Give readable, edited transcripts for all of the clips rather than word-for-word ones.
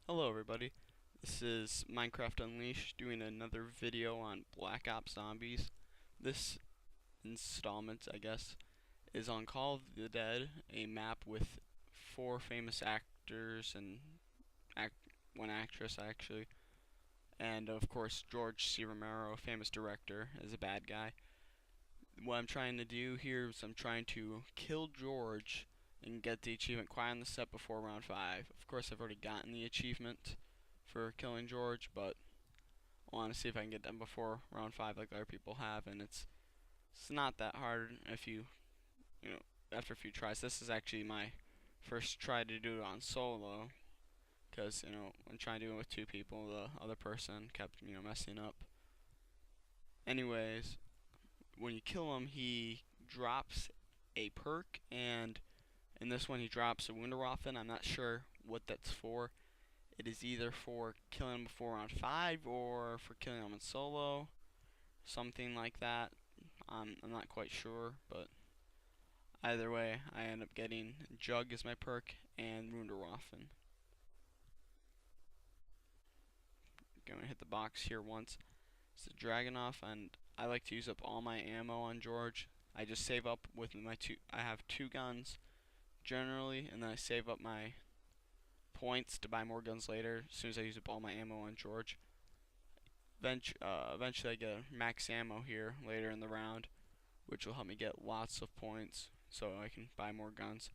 Hello everybody, this is Minecraft Unleashed doing another video on Black Ops Zombies. This installment, I guess, is on Call of the Dead, a map with 4 famous actors and act one actress actually, and of course George C. Romero, a famous director, is a bad guy. What I'm trying to do here is I'm trying to kill George and get the achievement quiet on the set before round 5. Of course I've already gotten the achievement for killing George, but I want to see if I can get done before round 5 like other people have, and it's not that hard if you know, after a few tries. This is actually my first try to do it on solo, because, when trying to do it with 2 people, the other person kept, messing up. Anyways, when you kill him, he drops a perk, and in this one he drops a Wunderwaffen. I'm not sure what that's for. It is either for killing him before round 5 or for killing him in solo, something like that. I'm not quite sure, but either way, I end up getting Jug as my perk and Wunderwaffen. Going to hit the box here once. It's the Dragunov, and I like to use up all my ammo on George. I just save up with my I have 2 guns generally, and then I save up my points to buy more guns later as soon as I use up all my ammo on George. Eventually I get max ammo here later in the round, which will help me get lots of points so I can buy more guns.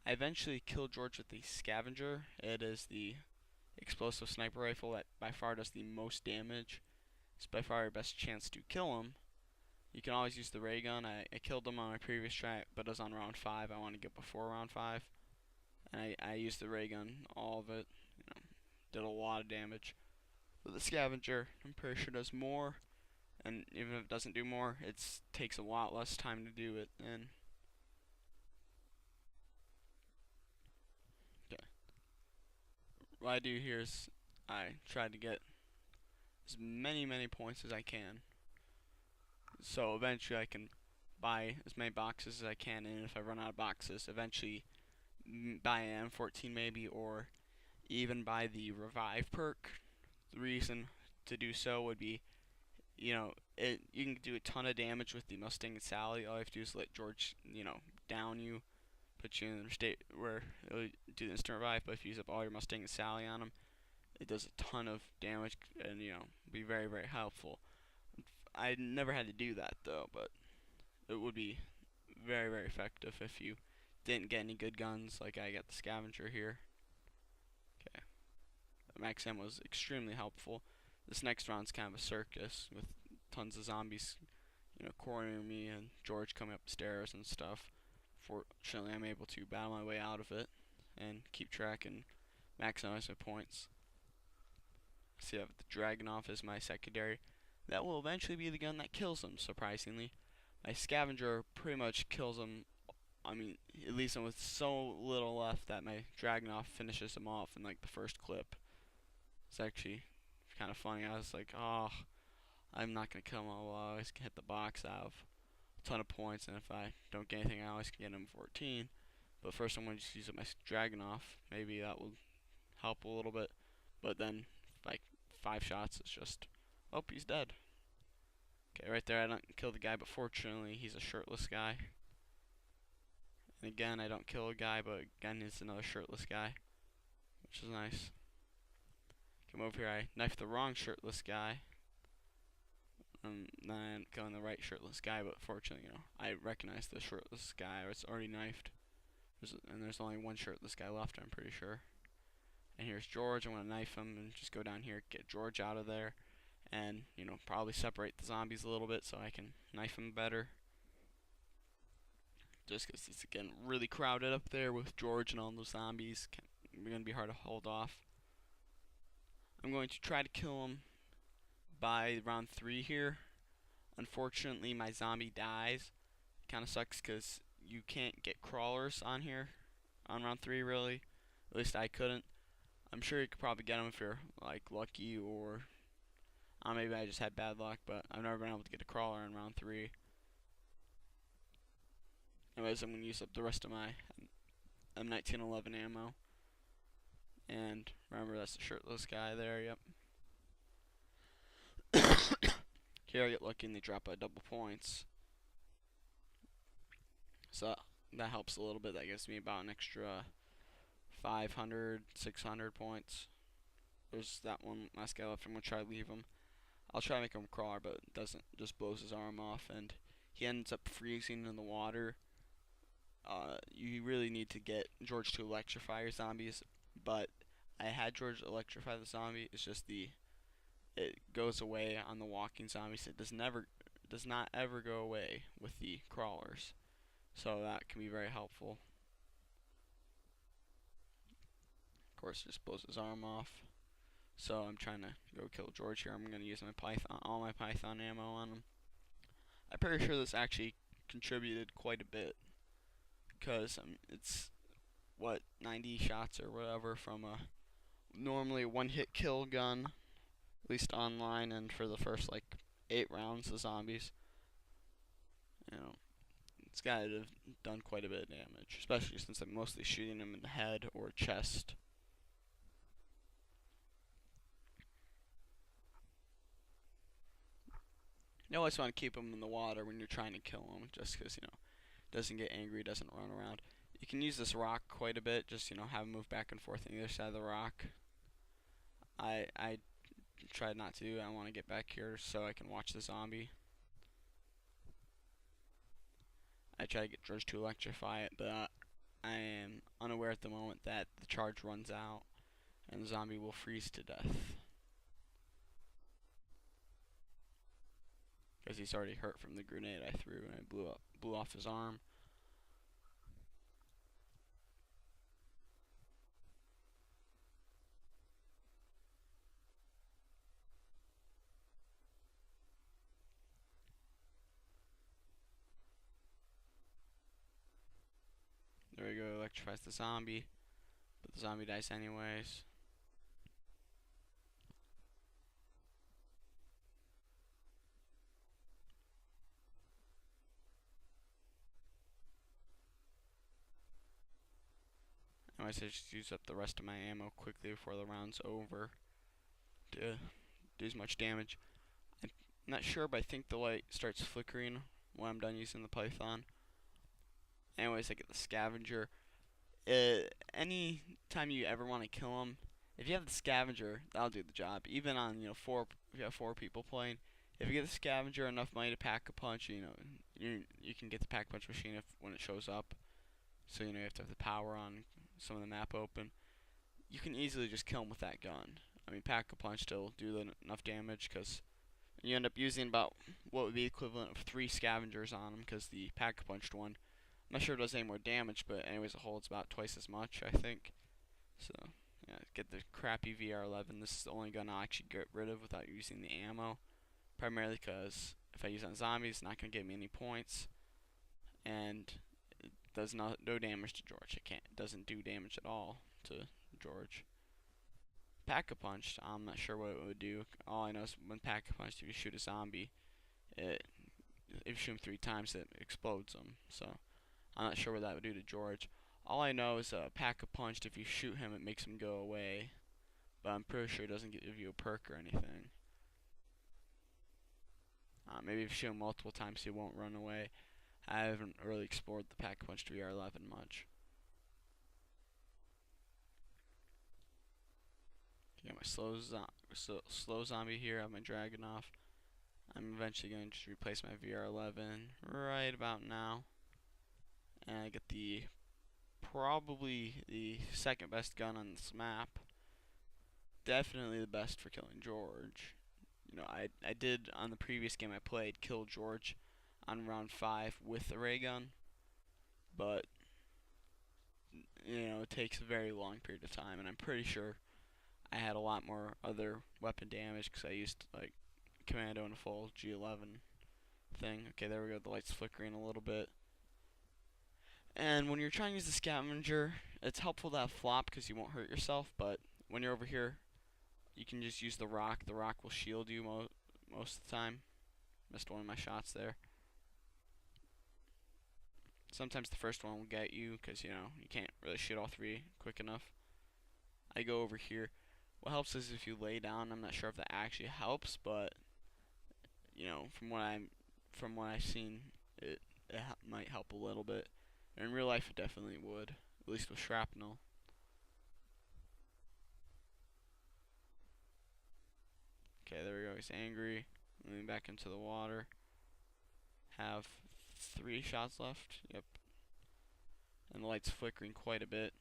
I eventually kill George with the Scavenger. It is the explosive sniper rifle that by far does the most damage. It's by far your best chance to kill him. You can always use the ray gun. I killed him on my previous try, but it was on round 5. I want to get before round 5. And I used the ray gun, all of it. Did a lot of damage. But the Scavenger, I'm pretty sure does more. And even if it doesn't do more, it takes a lot less time to do it. And okay, what I do here is I try to get as many points as I can. So eventually I can buy as many boxes as I can, and if I run out of boxes, eventually buy an M14 maybe, or even buy the revive perk. The reason to do so would be, you can do a ton of damage with the Mustang and Sally. All you have to do is let George, down you, put you in a state where it'll do the instant revive. But if you use up all your Mustang and Sally on him, it does a ton of damage and be very helpful. I never had to do that though, but it would be very effective if you didn't get any good guns like I got the Scavenger here. Okay, max ammo was extremely helpful. This next round's kind of a circus with tons of zombies, cornering me and George coming up the stairs and stuff. Fortunately, I'm able to battle my way out of it and keep track and maximize my points. See, I have the Dragunov as my secondary. That will eventually be the gun that kills him, surprisingly. My Scavenger pretty much kills him. I mean, it leaves him with so little left that my Dragunov finishes him off in like the first clip. It's actually kind of funny. I was like, oh, I'm not going to kill him. I'll always hit the box. I have a ton of points, and if I don't get anything, I always can get him 14. But first I'm going to just use up my Dragunov. Maybe that will help a little bit. But then, like, 5 shots, it's just, oh, he's dead. Okay, right there, I don't kill the guy, but fortunately, he's a shirtless guy. And again, I don't kill a guy, but again, it's another shirtless guy, which is nice. Come over here, I knife the wrong shirtless guy. And then I end up killing the right shirtless guy, but fortunately, I recognize the shirtless guy. It's already knifed. And there's only one shirtless guy left, I'm pretty sure. And here's George. I'm going to knife him and just go down here, get George out of there. And, probably separate the zombies a little bit so I can knife him better. Just because it's, again, really crowded up there with George and all those zombies. It's going to be hard to hold off. I'm going to try to kill him by round 3 here. Unfortunately, my zombie dies. Kind of sucks because you can't get crawlers on here on round 3, really. At least I couldn't. I'm sure you could probably get them if you're, like, lucky, or maybe I just had bad luck, but I've never been able to get a crawler in round 3. Anyways, I'm going to use up the rest of my M1911 ammo. And remember, remember that's the shirtless guy there, yep. Here I get lucky and they drop by double points. So that helps a little bit. That gives me about an extra 500, 600 points. There's that one last guy left. I'm going to try to leave him. I'll try to make him a crawler, but it doesn't. Just blows his arm off, and he ends up freezing in the water. You really need to get George to electrify your zombies, but I had George electrify the zombie. It's just it goes away on the walking zombies. It does not ever go away with the crawlers, so that can be very helpful. Of course, it just blows his arm off. So I'm trying to go kill George here. I'm gonna use my Python, all my Python ammo on him. I'm pretty sure this actually contributed quite a bit, because it's what 90 shots or whatever from a normally one-hit kill gun, at least online, and for the first like 8 rounds of zombies. You know, it's gotta have done quite a bit of damage, especially since I'm mostly shooting them in the head or chest. You always want to keep him in the water when you're trying to kill him, just because, doesn't get angry, doesn't run around. You can use this rock quite a bit, just, have him move back and forth on either side of the rock. I tried not to. I want to get back here so I can watch the zombie. I try to get George to electrify it, but I am unaware at the moment that the charge runs out and the zombie will freeze to death, because he's already hurt from the grenade I threw and I blew off his arm. There we go, electrifies the zombie, but the zombie dies anyways. Anyways, I just use up the rest of my ammo quickly before the round's over to do as much damage. I'm not sure, but I think the light starts flickering when I'm done using the Python. Anyways, I get the scavenger. Any time you ever want to kill him, if you have the scavenger, that'll do the job. Even on if you have 4 people playing, if you get the scavenger enough money to pack a punch, you can get the pack punch machine when it shows up. So you have to have the power on, some of the map open. You can easily just kill him with that gun. I mean, pack a punch still do enough damage, because you end up using about what would be equivalent of 3 scavengers on him, because the pack a punched one, I'm not sure it does any more damage, but anyways, a whole it's about twice as much, I think. So yeah, get the crappy VR11. This is the only gun I'll actually get rid of without using the ammo, primarily because if I use it on zombies, it's not gonna give me any points, and it does no damage to George. It doesn't do damage at all to George. Pack-a-punch, I'm not sure what it would do. All I know is when pack-a-punch, if you shoot a zombie, if you shoot him 3 times, it explodes him. So I'm not sure what that would do to George. All I know is pack-a-punch, if you shoot him, it makes him go away. But I'm pretty sure it doesn't give you a perk or anything. Maybe if you shoot him multiple times, he won't run away. I haven't really explored the pack-a-punch to VR11 much. Got my slow zombie here. I have my Dragunov. I'm eventually going to replace my VR11 right about now. And I get probably the second best gun on this map. Definitely the best for killing George. I did on the previous game I played kill George on round 5 with the ray gun, but it takes a very long period of time, and I'm pretty sure I had a lot more other weapon damage because I used like commando and a full G11 thing. Okay, there we go. The light's flickering a little bit. And when you're trying to use the scavenger, it's helpful to have flop because you won't hurt yourself. But when you're over here, you can just use the rock. The rock will shield you most of the time. Missed one of my shots there. Sometimes the first one will get you because you can't really shoot all 3 quick enough. I go over here. What helps is if you lay down. I'm not sure if that actually helps, but from what I've seen, it might help a little bit. In real life, it definitely would, at least with shrapnel. Okay, there we go. He's angry. Moving back into the water. Have 3 shots left. Yep. And the light's flickering quite a bit.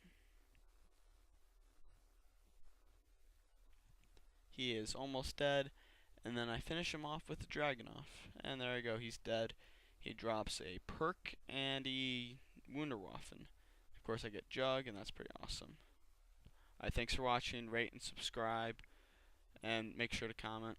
He is almost dead. And then I finish him off with the Dragunov. And there we go. He's dead. He drops a perk and a Wunderwaffen. Of course, I get Jug, and that's pretty awesome. Alright, thanks for watching. Rate and subscribe. And make sure to comment.